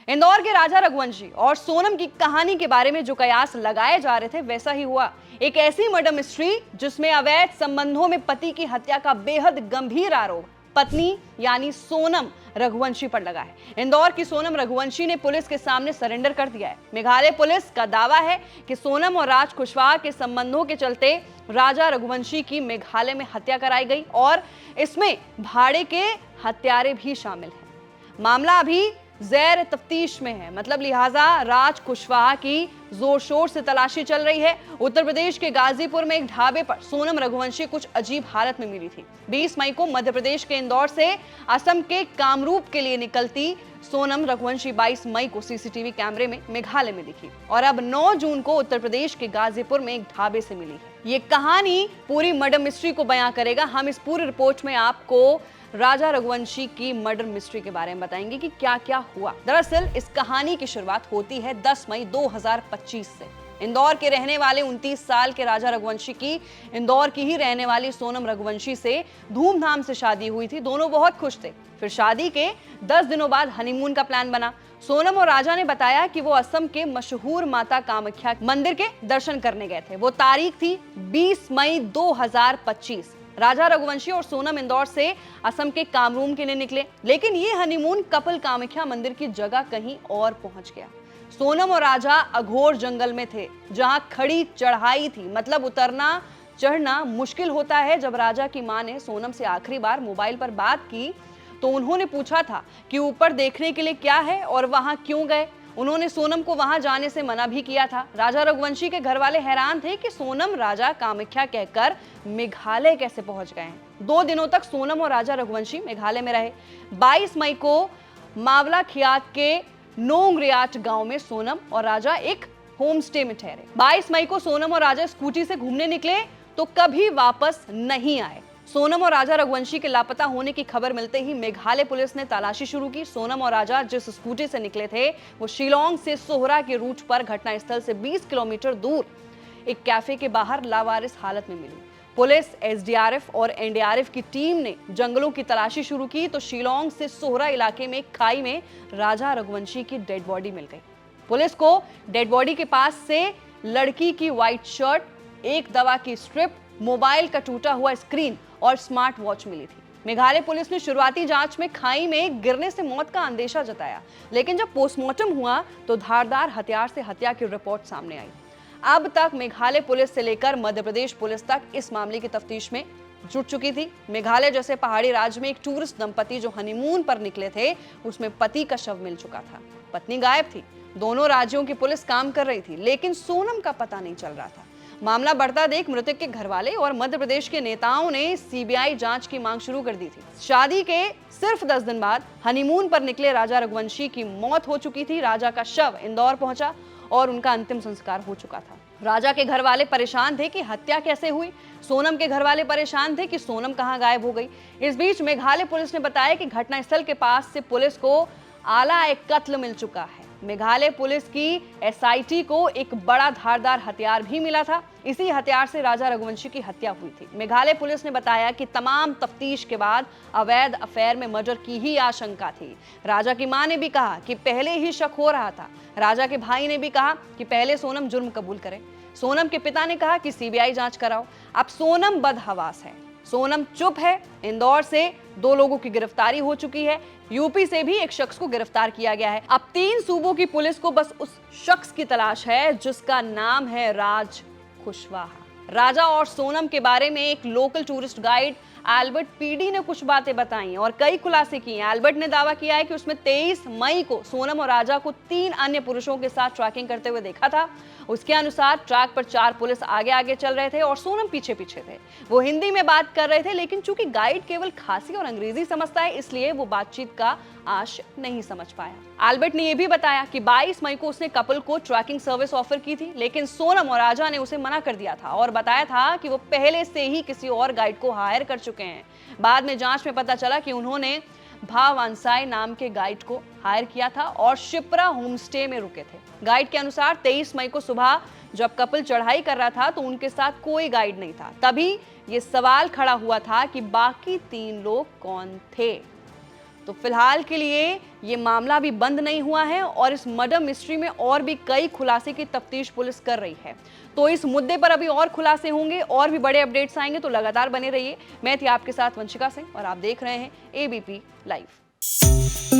इंदौर के राजा रघुवंशी और सोनम की कहानी के बारे में जो कयास लगाए जा रहे थे वैसा ही हुआ। एक ऐसी मर्डर मिस्ट्री जिसमें अवैध संबंधों में पति की हत्या का बेहद गंभीर आरोप पत्नी यानी सोनम रघुवंशी पर लगा है। इंदौर की सोनम रघुवंशी ने पुलिस के सामने सरेंडर कर दिया है। मेघालय पुलिस का दावा है कि सोनम और राज कुशवाहा के संबंधों के चलते राजा रघुवंशी की मेघालय में हत्या कराई गई और इसमें भाड़े के हत्यारे भी शामिल हैं। मामला अभी ज़ैर तफ्तीश में है, मतलब लिहाजा राज कुशवाहा की जोर शोर से तलाशी चल रही है। उत्तर प्रदेश के गाजीपुर में एक ढाबे पर सोनम रघुवंशी कुछ अजीब हालत में मिली थी। 20 मई को मध्य प्रदेश के इंदौर से असम के कामरूप के लिए निकलती सोनम रघुवंशी 22 मई को सीसीटीवी कैमरे में मेघालय में दिखी और अब 9 जून को उत्तर प्रदेश के गाजीपुर में एक ढाबे से मिली है। ये कहानी पूरी मर्डर मिस्ट्री को बयां करेगा। हम इस पूरी रिपोर्ट में आपको राजा रघुवंशी की मर्डर मिस्ट्री के बारे में बताएंगे कि क्या क्या हुआ। दरअसल इस कहानी की शुरुआत होती है 10 मई 2025 से। इंदौर के रहने वाले 29 साल के राजा रघुवंशी की इंदौर की ही रहने वाली सोनम रघुवंशी से धूमधाम से शादी हुई थी। दोनों बहुत खुश थे। फिर शादी के 10 दिनों बाद हनीमून का प्लान बना। सोनम और राजा ने बताया कि वो असम के मशहूर माता कामाख्या मंदिर के दर्शन करने गए थे। वो तारीख थी 20 मई 2025। राजा रघुवंशी और सोनम इंदौर से असम के कामरूप के लिए निकले, लेकिन ये हनीमून कपल कामाख्या मंदिर की जगह कहीं और पहुंच गया। सोनम और राजा अघोर जंगल में थे जहां खड़ी चढ़ाई थी, मतलब उतरना चढ़ना मुश्किल होता है। जब राजा की मां ने सोनम से आखिरी बार मोबाइल पर बात की तो उन्होंने पूछा था कि ऊपर देखने के लिए क्या है और वहां क्यों गए। उन्होंने सोनम को वहां जाने से मना भी किया था। राजा रघुवंशी के घर वाले हैरान थे कि सोनम राजा कामाख्या कहकर मेघालय कैसे पहुंच गए हैं। 2 दिनों तक सोनम और राजा रघुवंशी मेघालय में रहे। 22 मई को मावला खियात के नोंगरियाट गांव में सोनम और राजा एक होम स्टे में ठहरे। 22 मई को सोनम और राजा स्कूटी से घूमने निकले तो कभी वापस नहीं आए। सोनम और राजा रघुवंशी के लापता होने की खबर मिलते ही मेघालय पुलिस ने तलाशी शुरू की। सोनम और राजा जिस स्कूटी से निकले थे वो शिलोंग से सोहरा के रूट पर घटनास्थल से 20 किलोमीटर दूर एक कैफे के बाहर लावारिस हालत में मिली। पुलिस, एसडीआरएफ और एनडीआरएफ की टीम ने जंगलों की तलाशी शुरू की तो शिलोंग से सोहरा इलाके में एक खाई में राजा रघुवंशी की डेड बॉडी मिल गई। पुलिस को डेड बॉडी के पास से लड़की की व्हाइट शर्ट, एक दवा की स्ट्रिप, मोबाइल का टूटा हुआ स्क्रीन और स्मार्ट वॉच मिली थी। मेघालय पुलिस ने शुरुआती जांच में खाई में गिरने से मौत का अंदेशा जताया, लेकिन जब पोस्टमार्टम हुआ तो धारदार हथियार से हत्या की रिपोर्ट सामने आई। अब तक मेघालय पुलिस से लेकर मध्य प्रदेश पुलिस तक इस मामले की तफ्तीश में जुट चुकी थी। मेघालय जैसे पहाड़ी राज्य में एक टूरिस्ट दंपति जो हनीमून पर निकले थे उसमें पति का शव मिल चुका था, पत्नी गायब थी। दोनों राज्यों की पुलिस काम कर रही थी, लेकिन सोनम का पता नहीं चल रहा था। मामला बढ़ता देख मृतक के घरवाले और मध्य प्रदेश के नेताओं ने सीबीआई जांच की मांग शुरू कर दी थी। शादी के सिर्फ 10 दिन बाद हनीमून पर निकले राजा रघुवंशी की मौत हो चुकी थी। राजा का शव इंदौर पहुंचा और उनका अंतिम संस्कार हो चुका था। राजा के घरवाले परेशान थे कि हत्या कैसे हुई। सोनम के घरवाले परेशान थे कि सोनम कहां गायब हो गई। इस बीच मेघालय पुलिस ने बताया कि घटनास्थल के पास से पुलिस को आला एक कत्ल मिल चुका है। मेघालय पुलिस की एसआईटी को एक बड़ा धारदार हथियार भी मिला था। इसी हथियार से राजा रघुवंशी की हत्या हुई थी। मेघालय पुलिस ने बताया कि तमाम तफ्तीश के बाद अवैध अफेयर में मर्डर की ही आशंका थी। राजा की मां ने भी कहा कि पहले ही शक हो रहा था। राजा के भाई ने भी कहा कि पहले सोनम जुर्म कबूल करे। सोनम के पिता ने कहा कि सीबीआई जांच कराओ। अब सोनम बदहवास है, सोनम चुप है। इंदौर से 2 लोगों की गिरफ्तारी हो चुकी है। यूपी से भी एक शख्स को गिरफ्तार किया गया है। अब 3 सूबों की पुलिस को बस उस शख्स की तलाश है जिसका नाम है राज कुशवाहा। राजा और सोनम के बारे में एक local tourist guide Albert PD ने कुछ बातें बताई और कई खुलासे किए। एल्बर्ट ने दावा किया है कि उसमें 23 मई को सोनम और राजा को 3 अन्य पुरुषों के साथ ट्रैकिंग करते हुए देखा था। उसके अनुसार ट्रैक पर 4 पुलिस आगे आगे चल रहे थे और सोनम पीछे पीछे थे। वो हिंदी में बात कर रहे थे, लेकिन चूंकि गाइड केवल खासी और अंग्रेजी समझता है इसलिए वो बातचीत का आश नहीं समझ पाया। एल्बर्ट ने यह भी बताया कि 22 मई को उसने कपल को ट्रैकिंग सर्विस ऑफर की थी, लेकिन सोनम और राजा ने उसे मना कर दिया था और बताया था कि वो पहले से ही किसी और गाइड को हायर कर चुके हैं। बाद में जांच में पता चला कि उन्होंने भावांसाई नाम के गाइड को हायर किया था और शिप्रा होम स्टे में रुके थे। गाइड के अनुसार 23 मई को सुबह जब कपल चढ़ाई कर रहा था तो उनके साथ कोई गाइड नहीं था। तभी ये सवाल खड़ा हुआ था कि बाकी 3 लोग कौन थे। तो फिलहाल के लिए ये मामला भी बंद नहीं हुआ है और इस मर्डर मिस्ट्री में और भी कई खुलासे की तफ्तीश पुलिस कर रही है। तो इस मुद्दे पर अभी और खुलासे होंगे और भी बड़े अपडेट्स आएंगे, तो लगातार बने रहिए। मैं थी आपके साथ वंशिका सिंह और आप देख रहे हैं एबीपी लाइव।